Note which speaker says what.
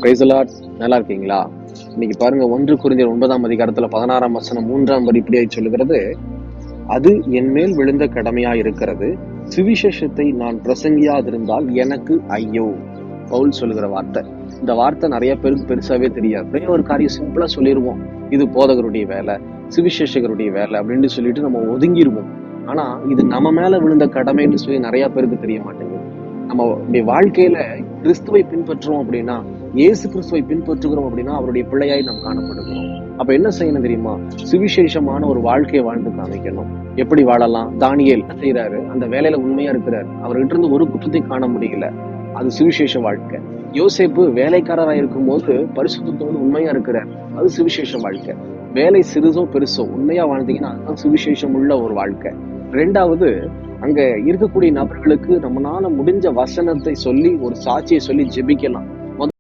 Speaker 1: Praise the Lord. நல்லா இருக்கீங்களா? இன்னைக்கு பாருங்க, 1 கொரிந்தியர் 9ஆம் அதிகாரத்துல 16ஆம் வசனம் 3ஆம் வரி இப்படியாய் சொல்லுகிறது, அது என் மேல் விழுந்த கடமையா இருக்கிறது, சுவிசேஷத்தை நான் பிரசங்கியாதிருந்தால் எனக்கு ஐயோ. பவுல் சொல்லுகிற வார்த்தை. இந்த வார்த்தை நிறைய பேருக்கு பெருசாவே தெரியாது. ஒரே ஒரு காரியம் சிம்பிளா சொல்லிடுவோம், இது போதகருடைய வேலை, சுவிசேஷகருடைய வேலை அப்படின்னு சொல்லிட்டு நம்ம ஒதுங்கிடுவோம். ஆனா இது நம்ம மேல விழுந்த கடமைன்னு சொல்லி நிறைய பேருக்கு தெரிய மாட்டேங்குது. நம்ம வாழ்க்கையில கிறிஸ்துவை பின்பற்றுவோம் அப்படின்னா, இயேசு கிறிஸ்துவை பின்பற்றுகிறோம் அப்படின்னா அவருடைய பிள்ளையாய் நாம் காணப்படுகிறோம். அப்ப என்ன செய்யணும் தெரியுமா? சுவிசேஷமான ஒரு வாழ்க்கையை வாழ்ந்து காமிக்கணும். எப்படி வாழலாம்? தானியேல் என்ன செய்யறாரு? அந்த வேலையில உண்மையா இருக்கிறாரு. அவர்கிட்ட இருந்து ஒரு குற்றத்தையும் காண முடியல. அது சுவிசேஷ வாழ்க்கை. யோசேப்பு வேலைக்காரராக இருக்கும் போது பரிசுத்தத்தோடு உண்மையா இருக்கிறார். அது சுவிசேஷ வாழ்க்கை. வேலை சிறிதோ பெருசோ உண்மையா வாழ்ந்தீங்கன்னா அதுதான் சுவிசேஷம் உள்ள ஒரு வாழ்க்கை. 2வது, அங்க இருக்கக்கூடிய நபர்களுக்கு நம்மளால முடிஞ்ச வசனத்தை சொல்லி ஒரு சாட்சியை சொல்லி ஜெபிக்கலாம்.